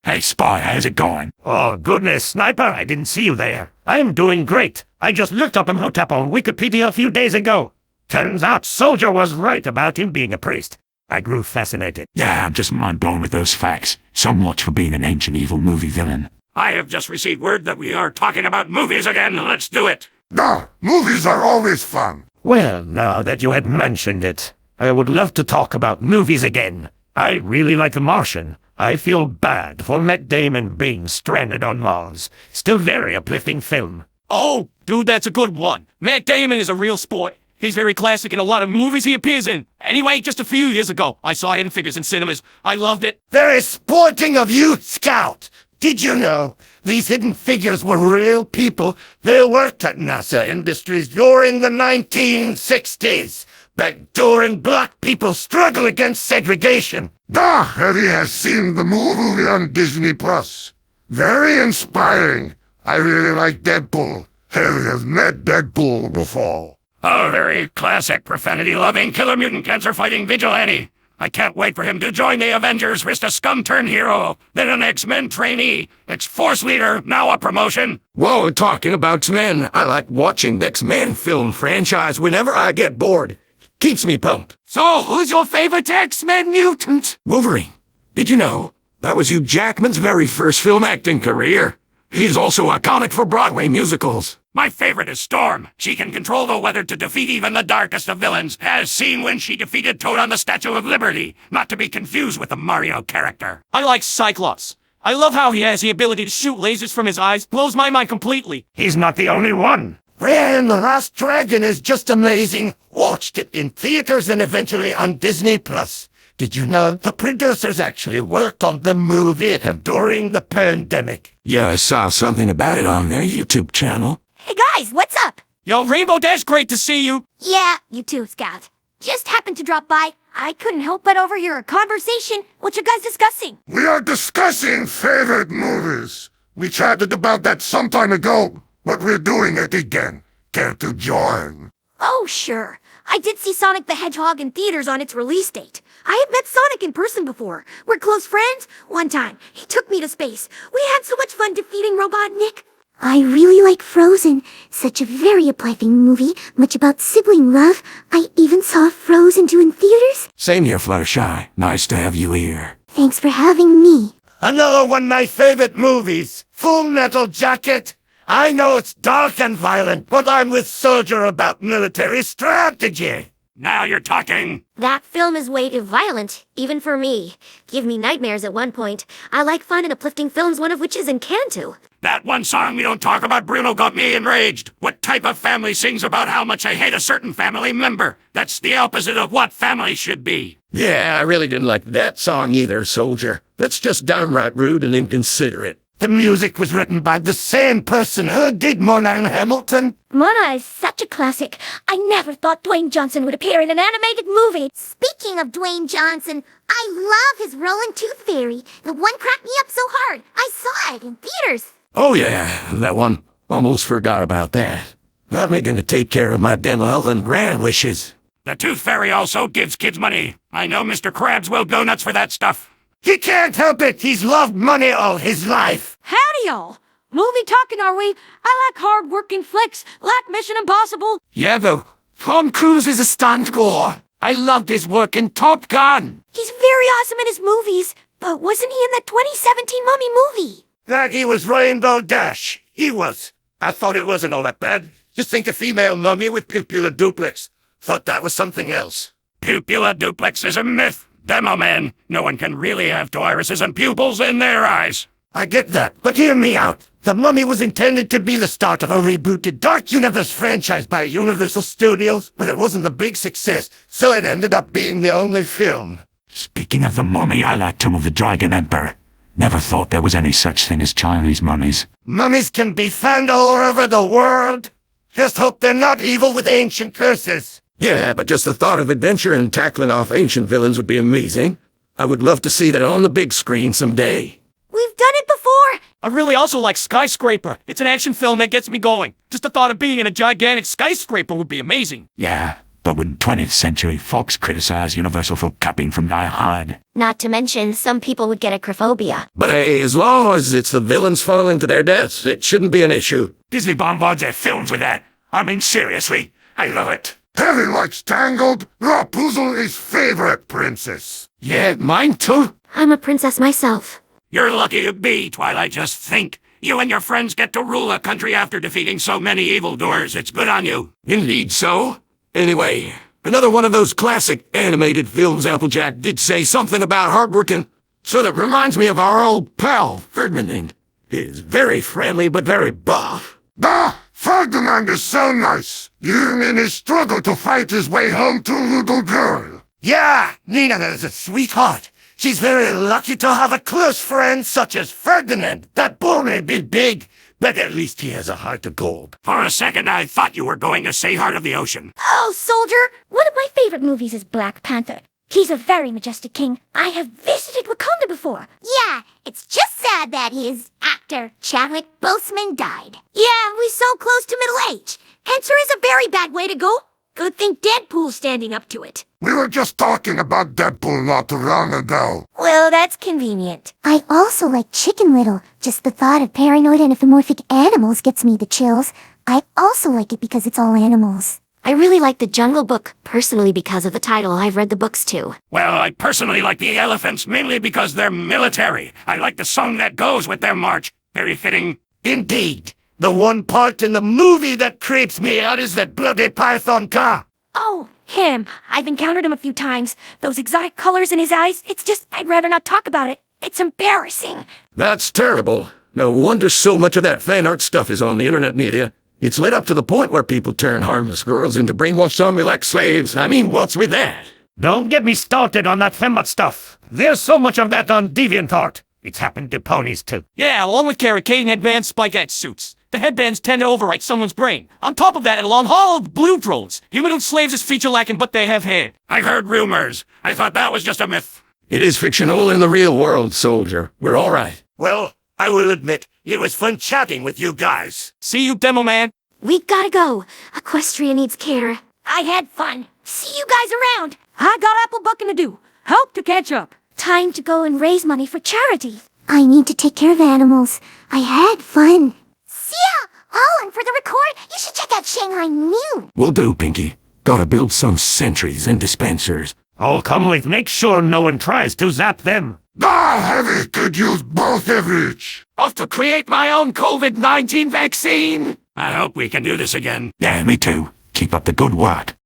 Hey, Spy, how's it going? Oh, goodness, Sniper, I didn't see you there. I'm doing great. I just looked up Imhotep on Wikipedia a few days ago. Turns out Soldier was right about him being a priest. I grew fascinated. Yeah, I'm just mind-blown with those facts. So much for being an ancient evil movie villain. I have just received word that we are talking about movies again. Let's do it. Nah, movies are always fun. Well, now that you had mentioned it, I would love to talk about movies again. I really like The Martian. I feel bad for Matt Damon being stranded on Mars. Still very uplifting film. Oh, dude, that's a good one. Matt Damon is a real sport. He's very classic in a lot of movies he appears in. Anyway, just a few years ago, I saw Hidden Figures in cinemas. I loved it. Very sporting of you, Scout. Did you know these Hidden Figures were real people? They worked at NASA Industries during the 1960s. Back during black people's struggle against segregation. Harry has seen the movie on Disney+. Very inspiring. I really like Deadpool. Harry has met Deadpool before. A very classic profanity-loving killer mutant cancer-fighting vigilante. I can't wait for him to join the Avengers, risk a scum-turned hero, then an X-Men trainee, X-Force leader, now a promotion. Whoa, talking about X-Men, I like watching the X-Men film franchise whenever I get bored. Keeps me pumped. So, who's your favorite X-Men mutant? Wolverine. Did you know that was Hugh Jackman's very first film acting career? He's also iconic for Broadway musicals. My favorite is Storm. She can control the weather to defeat even the darkest of villains, as seen when she defeated Toad on the Statue of Liberty, not to be confused with the Mario character. I like Cyclops. I love how he has the ability to shoot lasers from his eyes. Blows my mind completely. He's not the only one. Raya and the Last Dragon is just amazing. Watched it in theaters and eventually on Disney+. Did you know the producers actually worked on the movie during the pandemic? Yeah, I saw something about it on their YouTube channel. Hey guys, what's up? Yo, Rainbow Dash, great to see you. Yeah, you too, Scout. Just happened to drop by. I couldn't help but overhear a conversation. What you guys discussing? We are discussing favorite movies. We chatted about that some time ago, but we're doing it again. Care to join? Oh, sure. I did see Sonic the Hedgehog in theaters on its release date. I had met Sonic in person before. We're close friends. One time, he took me to space. We had so much fun defeating Robotnik. I really like Frozen. Such a very uplifting movie. Much about sibling love. I even saw Frozen 2 in theaters. Same here, Fluttershy. Nice to have you here. Thanks for having me. Another one of my favorite movies, Full Metal Jacket. I know it's dark and violent, but I'm with Soldier about military strategy. Now you're talking. That film is way too violent, even for me. Give me nightmares at one point. I like fun and uplifting films, one of which is Encanto. That one song we don't talk about, Bruno, got me enraged. What type of family sings about how much I hate a certain family member? That's the opposite of what family should be. Yeah, I really didn't like that song either, Soldier. That's just downright rude and inconsiderate. The music was written by the same person who did Mona and Hamilton. Mona is such a classic. I never thought Dwayne Johnson would appear in an animated movie. Speaking of Dwayne Johnson, I love his Rolling Tooth Fairy. The one cracked me up so hard. I saw it in theaters. Oh yeah, that one. Almost forgot about that. I'm gonna take care of my dental health and grand wishes. The Tooth Fairy also gives kids money. I know Mr. Krabs will go nuts for that stuff. He can't help it. He's loved money all his life. Howdy, y'all. Movie talking, are we? I like hard-working flicks, like Mission Impossible. Yeah, though. Tom Cruise is a stunt gore. I loved his work in Top Gun. He's very awesome in his movies, but wasn't he in that 2017 Mummy movie? That he was Rainbow Dash. He was. I thought it wasn't all that bad. Just think a female mummy with pupilla duplex. Thought that was something else. Pupilla duplex is a myth. Demo man, no one can really have two irises and pupils in their eyes. I get that, but hear me out. The Mummy was intended to be the start of a rebooted Dark Universe franchise by Universal Studios, but it wasn't a big success, so it ended up being the only film. Speaking of the mummy, I like Tomb of the Dragon Emperor. Never thought there was any such thing as Chinese mummies. Mummies can be found all over the world. Just hope they're not evil with ancient curses. Yeah, but just the thought of adventure and tackling off ancient villains would be amazing. I would love to see that on the big screen someday. We've done it before. I really also like Skyscraper. It's an action film that gets me going. Just the thought of being in a gigantic skyscraper would be amazing. Yeah, But when 20th century folks criticize Universal for copying from Die Hard, Not to mention, some people would get acrophobia. But hey, as long as it's the villains falling to their deaths, it shouldn't be an issue. Disney bombards their films with that. I mean, seriously, I love it. Harry likes Tangled. Rapunzel is favorite princess. Yeah, mine too. I'm a princess myself. You're lucky to be, Twilight. Just think. You and your friends get to rule a country after defeating so many evildoers. It's good on you. Indeed so. Anyway, another one of those classic animated films Applejack did say something about hardworking. So that reminds me of our old pal, Ferdinand. He's very friendly but very buff. Ah, Ferdinand is so nice. Even in his struggle to fight his way home to a little girl. Yeah, Nina is a sweetheart. She's very lucky to have a close friend such as Ferdinand. That bull may be big, but at least he has a heart of gold. For a second, I thought you were going to say Heart of the Ocean. Oh, soldier! One of my favorite movies is Black Panther. He's a very majestic king. I have visited Wakanda before. Yeah, it's just sad that his actor, Chadwick Boseman, died. Yeah, we're so close to middle age. Cancer is a very bad way to go. Good thing Deadpool's standing up to it. We were just talking about Deadpool not too long ago. Well, that's convenient. I also like Chicken Little. Just the thought of paranoid anthropomorphic animals gets me the chills. I also like it because it's all animals. I really like The Jungle Book, personally because of the title. I've read the books too. Well, I personally like the elephants, mainly because they're military. I like the song that goes with their march. Very fitting. Indeed. The one part in the movie that creeps me out is that bloody python car. Oh, him. I've encountered him a few times. Those exotic colors in his eyes, it's just, I'd rather not talk about it. It's embarrassing. That's terrible. No wonder so much of that fan art stuff is on the internet media. It's led up to the point where people turn harmless girls into brainwashed zombie like slaves. I mean, what's with that? Don't get me started on that fembot stuff. There's so much of that on DeviantArt. It's happened to ponies too. Yeah, along with carrot-cane headbands, spike-edged suits. The headbands tend to overwrite someone's brain. On top of that, a long haul of blue drones. Humanoid slaves is feature-lacking, but they have hair. I've heard rumors. I thought that was just a myth. It is fictional in the real world, soldier. We're all right. Well, I will admit, it was fun chatting with you guys. See you, Demo Man. We gotta go. Equestria needs care. I had fun. See you guys around. I got apple bucking to do. Hope to catch up. Time to go and raise money for charity. I need to take care of animals. I had fun. See ya! Oh, and for the record, you should check out Shanghai New. Will do, Pinky. Gotta build some sentries and dispensers. Oh, come with. Make sure no one tries to zap them. Ah, Heavy could use both of each. Off to create my own COVID-19 vaccine! I hope we can do this again. Yeah, me too. Keep up the good work.